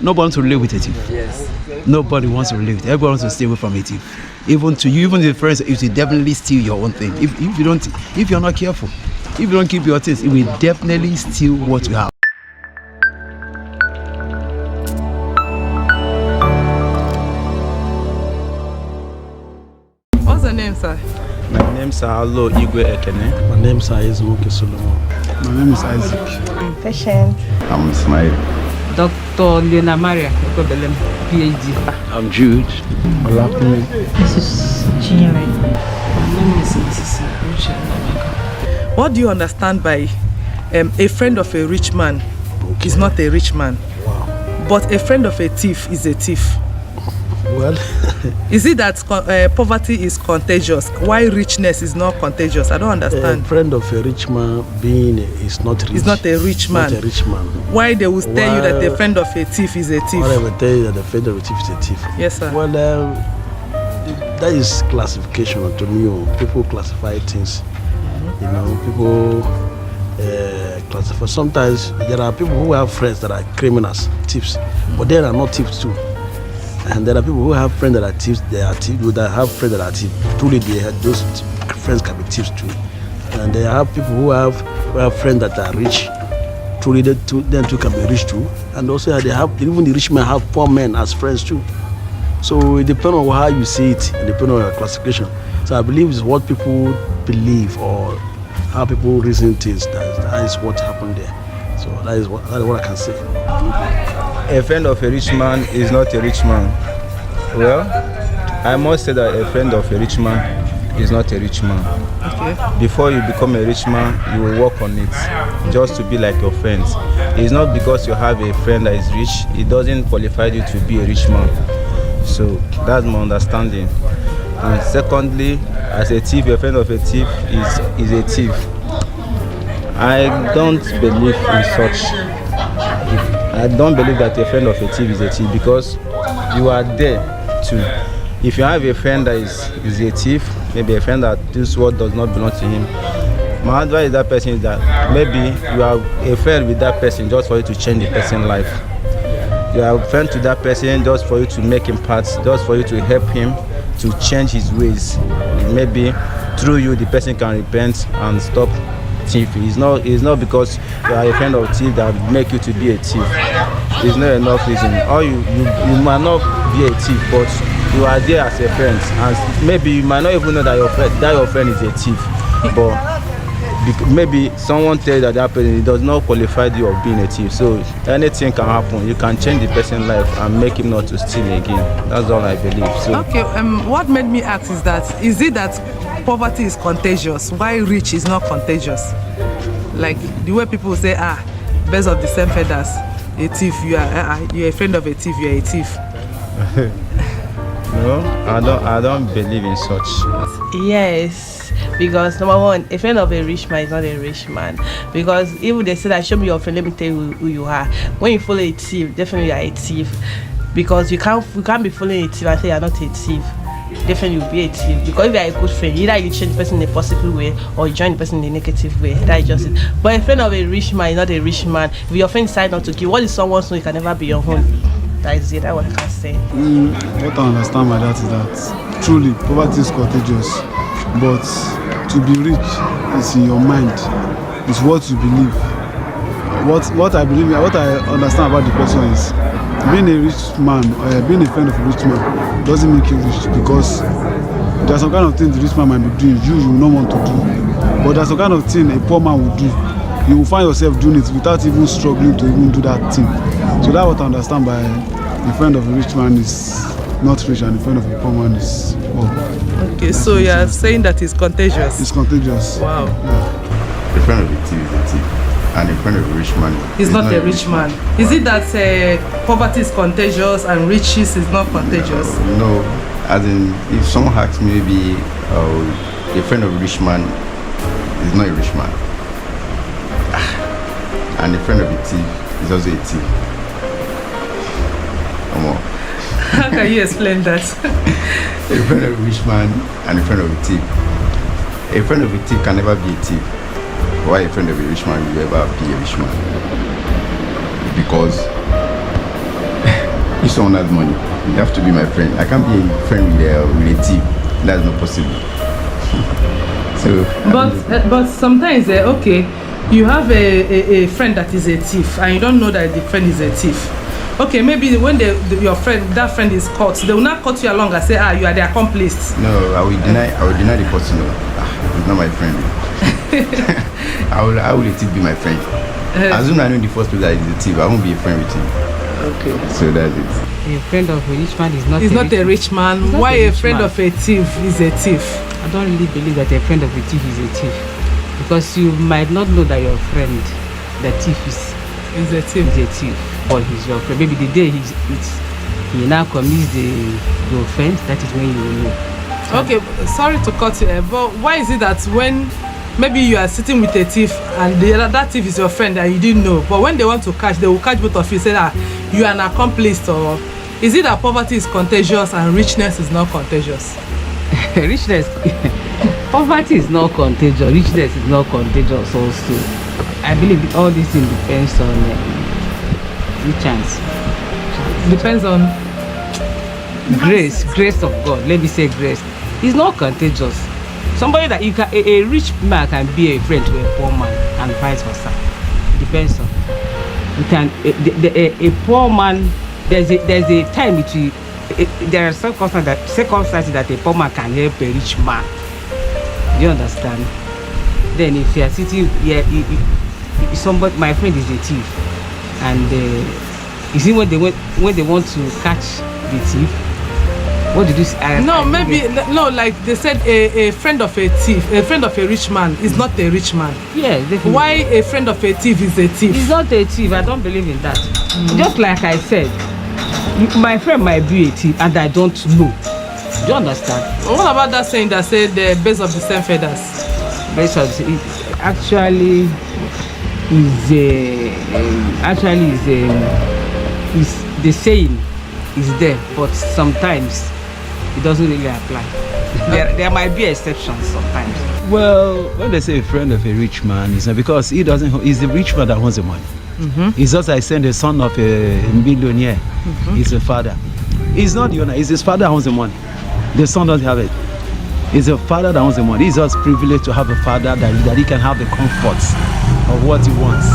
Nobody wants to relate with a thief. Yes. Nobody wants to relate with it. Everyone wants to stay away from a thief. Even to you, even the friends, it will definitely steal your own thing. If you're not careful, if you don't keep your things, it will definitely steal what you have. What's your name, sir? My name is Alo Igwe Ekene. My name is Izuke Solomon. My name is Isaac. Patient. I'm Ismail. Dr. Lena Maria, PhD. I'm Jude. This is Jerry. My name is Mrs. What do you understand by a friend of a rich man is not a rich man, but a friend of a thief is a thief? Well, is it that poverty is contagious? Why richness is not contagious? I don't understand. A friend of a rich man is not rich. Is not a rich man. Not a rich man. Why they will tell you that the friend of a thief is a thief? Why they will tell you that the friend of a thief is a thief? Yes, sir. Well, that is classification to me. People classify things. You know, people classify. Sometimes there are people who have friends that are criminals, thieves, but they are not thieves too. And there are people who have friends that are thieves. They are thieves. That have friends that are thieves. Truly, those friends can be thieves too. And there are people who have friends that are rich. Truly, them too can be rich too. And also, even the rich men have poor men as friends too. So it depends on how you see it. It depends on your classification. So I believe it's what people believe or how people reason things. That is what happened there. So that is what I can say. A friend of a rich man is not a rich man. Well, I must say that a friend of a rich man is not a rich man. Okay. Before you become a rich man, you will work on it just to be like your friends. It's not because you have a friend that is rich, it doesn't qualify you to be a rich man. So that's my understanding. And secondly, as a thief, a friend of a thief is a thief. I don't believe in such. I don't believe that a friend of a thief is a thief because you are there too. If you have a friend that is a thief, maybe a friend that this world does not belong to him, my advice to that person is that maybe you are a friend with that person just for you to change the person's life. You are a friend to that person just for you to make him part, just for you to help him to change his ways. Maybe through you the person can repent and stop thieving. It's not because you are a friend of thief that make you to be a thief. It's not enough reason. Or you might not be a thief, but you are there as a friend, and maybe you might not even know that your friend is a thief, but maybe someone tells that person does not qualify you of being a thief. So anything can happen. You can change the person's life and make him not to steal again. That's all I believe. So okay. What made me ask is it that poverty is contagious? Why rich is not contagious? Like the way people say, birds of the same feathers. A thief, you're a friend of a thief. You're a thief. No, I don't believe in such. Yes, because number one, a friend of a rich man is not a rich man. Because even they say that show me your friend, let me tell you who you are. When you follow a thief, definitely you are a thief. Because you can't be following a thief and say you're not a thief. Definitely you'll be a thief. Because if you are a good friend, either you change the person in a positive way or you join the person in a negative way. That is just it. But a friend of a rich man is not a rich man. If your friend decides not to give, what is someone's own, you can never be your own. That is it. That's what I can say. What I understand by that is that truly poverty is contagious, but to be rich is in your mind. It's what you believe. What I believe, what I understand about the person is being a rich man or being a friend of a rich man doesn't make you rich, because there are some kind of things the rich man might be doing you will not want to do, but there's some kind of thing a poor man will do. You will find yourself doing it without even struggling to even do that thing. So that's what I understand by a friend of a rich man is not rich and a friend of a poor man is poor. Okay, so you are saying that it's contagious? It's contagious. Wow. Yeah. A friend of a thief is a thief, and a friend of a rich man is not a rich man. Is it that poverty is contagious and riches is not contagious? No, as in, if someone asks me, maybe a friend of a rich man is not a rich man, and a friend of a thief is also a thief. How can you explain that? A friend of a rich man and a friend of a thief. A friend of a thief can never be a thief. Why a friend of a rich man will ever be a rich man? Because If someone has money, you have to be my friend. I can't be a friend with a thief. That's not possible. So. But sometimes, okay, you have a friend that is a thief, and you don't know that the friend is a thief. Okay, maybe when your that friend is caught, they will not cut you along and say, you are the accomplice. No, I will deny the person. No. He's not my friend. I will let it be my friend. As soon as I know in the first place that he's a thief, I won't be a friend with him. Okay. So that's it. A friend of a rich man is not. He's not a rich man. Why a friend of a thief is a thief? I don't really believe that a friend of a thief is a thief, because you might not know that your friend, the thief, is a thief, or he's your friend. Maybe the day he now commits the offense, that is when you will know. Okay, sorry to cut you, but why is it that when maybe you are sitting with a thief and that thief is your friend and you didn't know, but when they want to catch, they will catch both of you, say that you are an accomplice? Or is it that poverty is contagious and richness is not contagious? Poverty is not contagious, richness is not contagious also. I believe all this thing depends on chance. Depends on grace of God. Let me say grace. It's not contagious. Somebody that you can, a rich man can be a friend to a poor man, and vice versa. It depends on. You can a poor man. There's a time between. There are circumstances that a poor man can help a rich man. You understand? Then if you are sitting here, somebody, my friend is a thief, and you see when they want to catch the thief, what did you say? Like they said, a friend of a thief, a friend of a rich man is not a rich man. Yeah, definitely. Why a friend of a thief is a thief? He's not a thief. I don't believe in that. Just like I said, my friend might be a thief and I don't know. Do you understand? What about that saying that said the birds of the same feathers? Birds of the the saying is there, but sometimes it doesn't really apply. There might be exceptions sometimes. Well, when they say a friend of a rich man, it's not because he's the rich man that wants the money. It's just like saying the son of a millionaire. He's a father. He's not the owner, it's his father that wants the money. The son doesn't have it. It's a father that wants the money. He's just privileged to have a father that he can have the comforts of what he wants.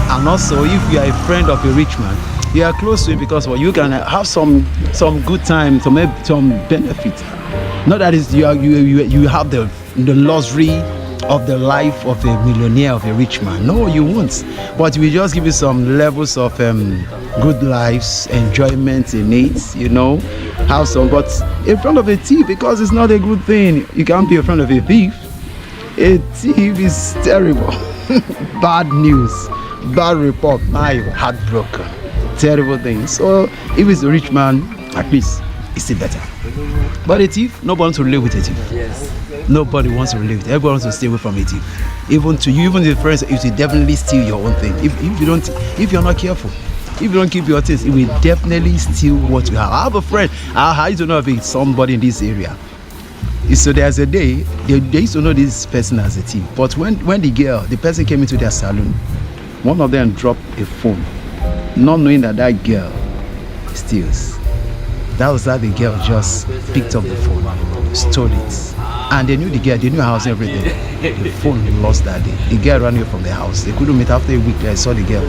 And also, if you are a friend of a rich man, you are close to him because you can have some good time, some benefit. Not that you have the luxury of the life of a millionaire, of a rich man. No, you won't. But we just give you some levels of good lives, enjoyment in it, have some. But in front of a thief, because it's not a good thing. You can't be in front of a thief. A thief is terrible. Bad news, bad report. My heartbroken. Terrible thing. So if it's a rich man, at least it's still better. But a thief, nobody wants to live with a thief. Yes. Nobody wants to live with it. Everyone wants to stay away from a thief. Even the friends, it will definitely steal your own thing. If you're not careful, if you don't keep your things, it will definitely steal what you have. I have a friend. I used to know if it's somebody in this area. So there's a day they used to know this person as a thief. But when the person came into their salon, one of them dropped a phone, not knowing that girl steals. That was how the girl just picked up the phone, stole it. And they knew the girl, they knew her house, everything. The phone lost that day. The girl ran away from the house. They couldn't meet after a week. They saw the girl.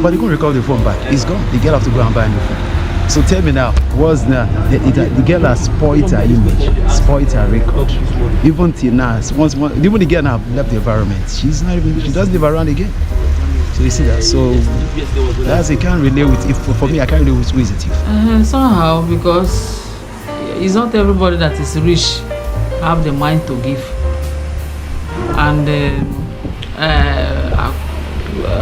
But they couldn't recover the phone back. It's gone. The girl have to go and buy a new phone. So tell me now, the girl has spoiled her image, spoiled her record. Even till now, even the girl now left the environment. She doesn't live around again. So you see that. So that's you can't relate with. For me, I can't relate with who is a thief. Somehow, because it's not everybody that is rich have the mind to give, and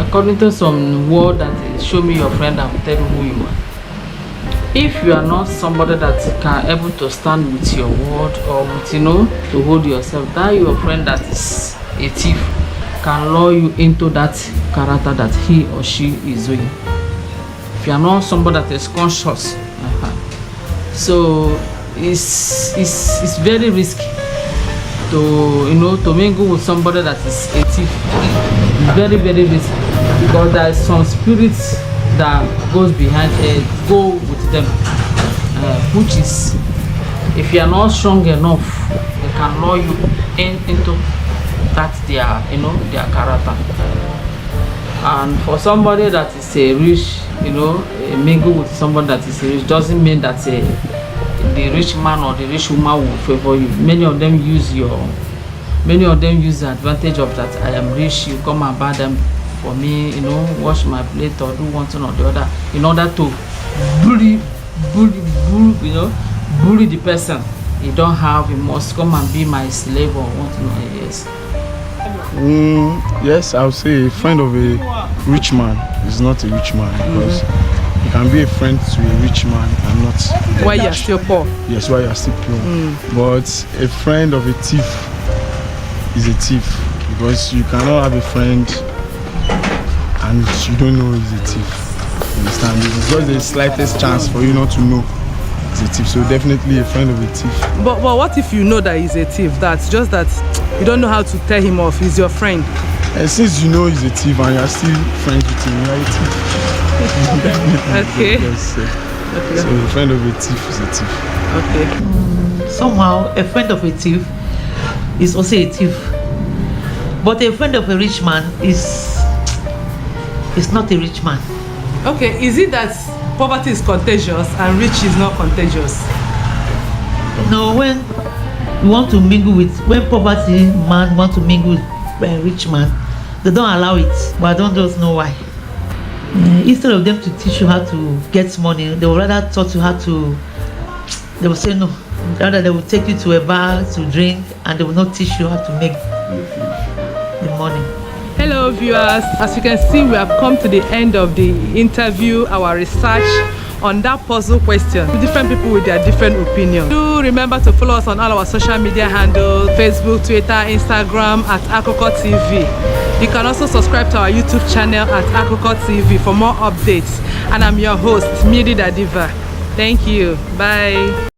according to some word that show me your friend, I will tell you who you are. If you are not somebody that can able to stand with your word, or with to hold yourself, that your friend that is a thief can lure you into that character that he or she is doing. If you are not somebody that is conscious, so it's very risky to mingle with somebody that is a thief. It's very, very risky, because there is some spirits that go with them, which is, if you are not strong enough, they can lure you into that their, you know, their character. And for somebody that is a rich, you know, mingle with somebody that is rich doesn't mean that the rich man or the rich woman will favor you. Many of them use the advantage of that. I am rich, you come and buy them for me, you know, wash my plate or do one thing or the other, in order to bully, you know, bully the person. You don't have, you must come and be my slave or what, yes. Yes, I would say a friend of a rich man is not a rich man, because you can be a friend to a rich man and not While you're still poor. Yes, while you're still poor. But a friend of a thief is a thief, because you cannot have a friend and you don't know he's a thief. You understand? It's just the slightest chance for you not to know he's a thief. So definitely a friend of a thief. But what if you know that he's a thief? That's just that you don't know how to tell him off. He's your friend. And since you know he's a thief and you're still friends with him, you're a thief. Okay. Yes, Okay. so a friend of a thief is a thief. Okay. Somehow a friend of a thief is also a thief, but a friend of a rich man is not a rich man. Okay, is it that poverty is contagious and rich is not contagious? No, when you want to mingle with, when poverty man want to mingle with a rich man, they don't allow it, but I don't just know why. Instead of them to teach you how to get money, they would rather taught you how to, they will say no. Rather they will take you to a bar to drink and they will not teach you how to make the money. Hello viewers, as you can see, we have come to the end of the interview, our research on that puzzle question. Different people with their different opinions. Do remember to follow us on all our social media handles, Facebook, Twitter, Instagram at AkukoTv. You can also subscribe to our YouTube channel at AkukoTv for more updates. And I'm your host, Miri Dadiva. Thank you. Bye.